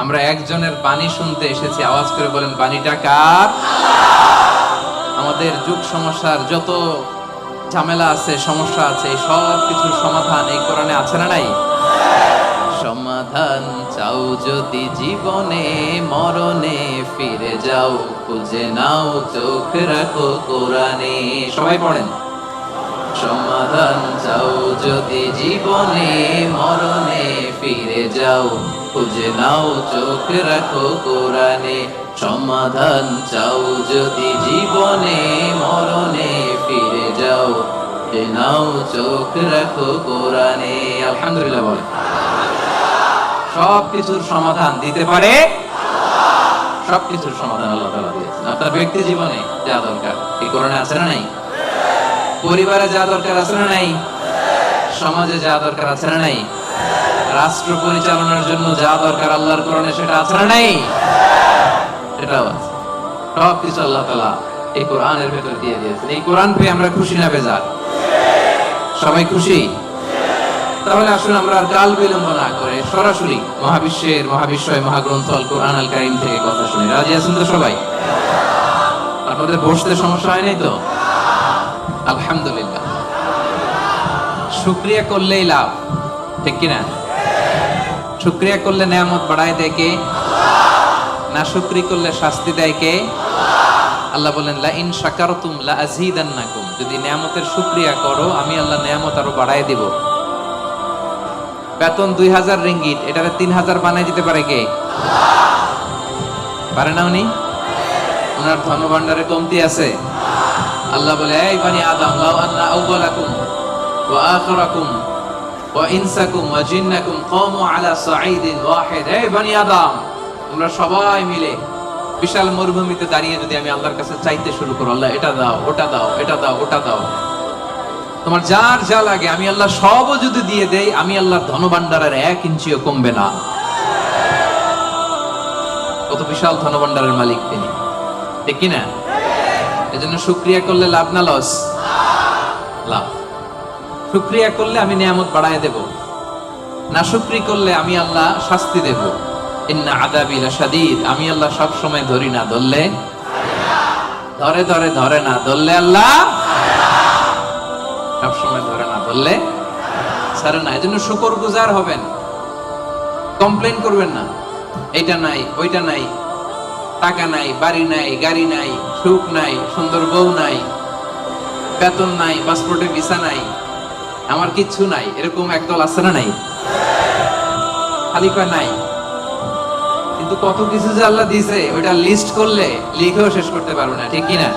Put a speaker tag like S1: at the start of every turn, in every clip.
S1: আমরা একজনের বাণী শুনতে এসেছি, আওয়াজ করে বলেন বাণীটা কার? আমাদের যুগ সমস্যার যত ঝামেলা আছে, সমস্যা আছে, এই সব কিছুর সমাধান এই কোরআনে আছে না নাই? সমাধান চাও যদি জীবনে মরণে, ফিরে যাও খুঁজে নাও চোখ রাখো কোরআনে। সবাই পড়েন। সমাধান চাও যদি জীবনে মরণে, ফিরে যাও খুঁজে নাও চোখ রাখো কোরআনে। সমাধান চাও যদি জীবনে মরণে, ফিরে যাও খুঁজে নাও চোখ রাখো কোরআনে। আলহামদুলিল্লাহ বলে। সব কিছুর সমাধান দিতে পারে, সব কিছুর সমাধান আল্লাহ তাআলা দিয়েছেন। আপনার ব্যক্তি জীবনে যা দরকার এই কোরআনে আছে না নাই? পরিবারে যা দরকার আছে না নাই? সমাজে যা দরকার আছে না নাই? রাষ্ট্র পরিচালনার জন্য যা দরকার আল্লাহর কোরআনে সেটা আছে না নাই? এটাও আছে। সব কিছু আল্লাহ তাআলা এই কোরআনের ভেতর দিয়ে দিয়েছেন। এই কোরআন পেয়ে আমরা খুশি না বেজার? সবাই খুশি? তাহলে আসলে আমরা আর কাল বিলম্ব না করে সরাসরি মহাবিশ্বের মহাবিশ্বয় মহাগ্রন্থ আল কোরআন আল কারীম থেকে কথা শুনি। রাজি আছেন তো সবাই? আপনাদের বসতে সমস্যা হয় নাই তো? আলহামদুলিল্লাহ। শুকরিয়া করলেই লাভ, ঠিক কিনা? শুকরিয়া করলে নেয়ামত বাড়ায় দেয় কে? না শুকরি করলে শাস্তি দেয় কে? আল্লাহ বলেন লা ইন শাকারতুম লা আযীদান্নাকুম, যদি নেয়ামতের শুকরিয়া করো আমি আল্লাহ নেয়ামত আরো বাড়ায় দেব। বেতন 2000 রিঙ্গিট, এটারে 3000 বানাই দিতে পারে কে? পারে না উনি? ওনার ধনভাণ্ডারে কমতি আছে? আল্লাহ বলে এই বনি আদম লাউ আন্না আউওয়ালাকুম ওয়া আখিরাকুম ওয়া ইনসাকুম ওয়া জিন্নাকুম কামু আলা সাঈদিন ওয়াহিদ, এই বনি আদম তোমরা সবাই মিলে বিশাল মরুভূমিতে দাঁড়িয়ে যদি আমি আল্লাহর কাছে চাইতে শুরু করো, আল্লাহ এটা দাও ওটা দাও এটা দাও ওটা দাও, তোমার যার যা লাগে আমি আল্লাহ সবও যদি দিয়ে দেই, আমি আল্লাহর ধনভাণ্ডারের 1 ইঞ্চিও কমবে না। কত বিশাল ধনভাণ্ডারের মালিক তিনি, ঠিক কি না? এজন্য শুকরিয়া করলে লাভ না লস? লাভ। শুকরিয়া করলে আমি নিয়ামত বাড়ায় দেব, না শুকরি করলে আমি আল্লাহ শাস্তি দেব। ইন্না আযাবি লাশাদীদ, আমি আল্লাহ সব সময় ধরি না, ধরলে ধরে ধরে ধরে না, ধরলে আল্লাহ সব সময় ধরে না, ধরলে ছাড়ে না। এজন্য শুকরগুজার হবেন, কমপ্লেইন করবেন না এইটা নাই ওইটা নাই, টাকা নাই, বাড়ি নাই, গাড়ি নাই, সুখ নাই, সুন্দর বউ নাই, বেতন নাই, পাসপোর্টে ভিসা নাই, আমার কিচ্ছু নাই, এরকম একদল আছে না নাই? খালি কয় নাই, কিন্তু কত কিছু যে আল্লাহ দিয়েছে ওইটা লিস্ট করলে লিখেও শেষ করতে পারবে না, ঠিক কিনা?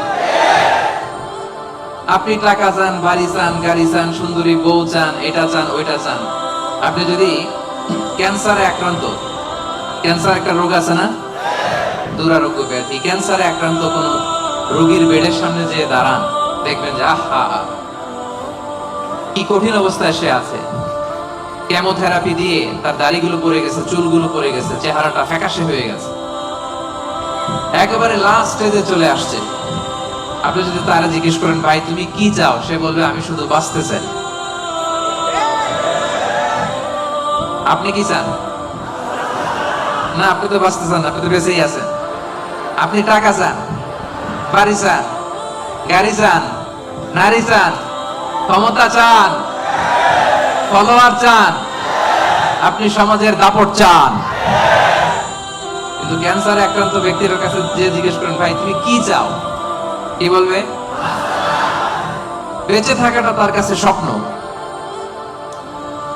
S1: আপনি টাকা চান, বাড়ি চান, গাড়ি চান, সুন্দরী বউ চান, এটা চান ওইটা চান। আপনি যদি ক্যান্সারে আক্রান্ত, ক্যান্সার একটা রোগ আছে না, দুরারোগ্য ব্যাধি, ক্যান্সারে আক্রান্ত কোন রোগীর বেডের সামনে যেয়ে দাঁড়ান, দেখবেন যে আহা কি কঠিন অবস্থায় সে আছে। কেমোথেরাপি দিয়ে তার দাড়িগুলো পড়ে গেছে, চুলগুলো পড়ে গেছে, চেহারাটা ফ্যাকাশে হয়ে গেছে, একেবারে লাস্ট স্টেজে চলে আসছে। আপনি যদি তারা জিজ্ঞেস করেন ভাই তুমি কি চাও, সে বলবে আমি শুধু বাঁচতে চাই। আপনি কি চান? না, আপনি তো বাঁচতে চান, আপনি তো বেঁচেই আছেন। আপনি টাকা চান, বাড়ি চান, গাড়ি চান, নারী চান, ক্ষমতা চান, ফলোয়ার চান, আপনি সমাজের দাপট চান। কিন্তু ক্যান্সারে আক্রান্ত ব্যক্তির কাছে যে জিজ্ঞেস করেন ভাই তুমি কি চাও, কি বলবে? বেঁচে থাকাটা তার কাছে স্বপ্ন।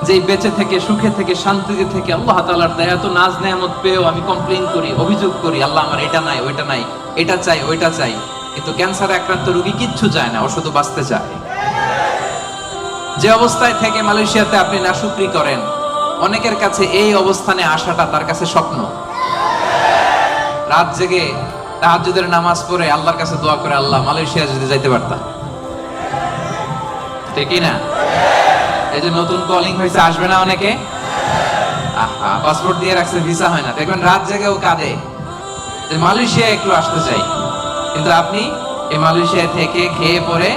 S1: যে বেঁচে থেকে সুখে থেকে শান্তিতে থেকে আল্লাহ তাআলার দয়া তো নাজ নেয়ামত পেয়েও আমি কমপ্লেইন করি, অভিযোগ করি, আল্লাহ আমার এটা নাই ওইটা নাই, এটা চাই ওইটা চাই। কিন্তু ক্যান্সারে আক্রান্ত রোগী কিচ্ছু চায় না, ও শুধু বাঁচতে চায়। যে অবস্থায় থেকে মালয়েশিয়াতে আপনি নাশুকরি করেন, অনেকের কাছে এই অবস্থানে আসাটা তার কাছে স্বপ্ন। রাত জেগে তাহাজ্জুদের নামাজ পড়ে আল্লাহর কাছে দোয়া করে আল্লাহ মালয়েশিয়া যদি যাইতে পারতাম, ঠিক না? এই যে নতুন কলিং হয়েছে, আসবে না অনেকে? আহা, পাসপোর্ট দিয়ে রাখছে, ভিসা হয় না, দেখবেন রাত জেগেও কাঁদে যে মালয়েশিয়া একটু আসতে চাই। কিন্তু আপনি এই মালয়েশিয়া থেকে খেয়ে পরে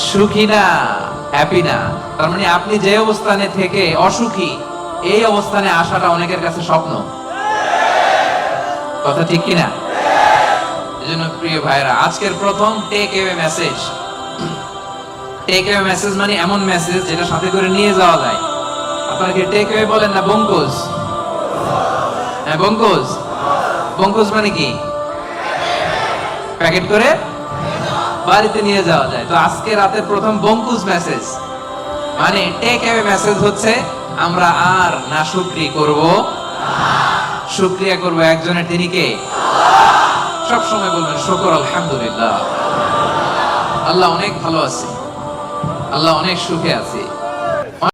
S1: সুখী না, হ্যাপি না। তার মানে আপনি যে অবস্থানে থেকে অসুখী, এই অবস্থানে আসাটা অনেকের কাছে স্বপ্ন। কথা ঠিক কিনা? এজন্য প্রিয় ভাইরা, আজকের প্রথম take away message. Take away message মানে এমন মেসেজ যেটা সাথে করে নিয়ে যাওয়া যায়। আপনারা কি টেক অ্যাওয়ে বলেন না বঙ্কোজ? হ্যাঁ, বঙ্কোজ। বঙ্কোজ মানে কি? প্যাকেট করে বাড়িতে নিয়ে যাওয়া যায়। তো আজকে রাতের প্রথম বঙ্কুজ মেসেজ মানে টেক অ্যাওয়ে মেসেজ হচ্ছে, আমরা আর না শুকরি করব, শুকরিয়া করব একজনের, তিনি কে? সব সময় বলবেন শুকর আলহামদুলিল্লাহ। আল্লাহ অনেক ভালো আছে, আল্লাহ অনেক সুখে আছে।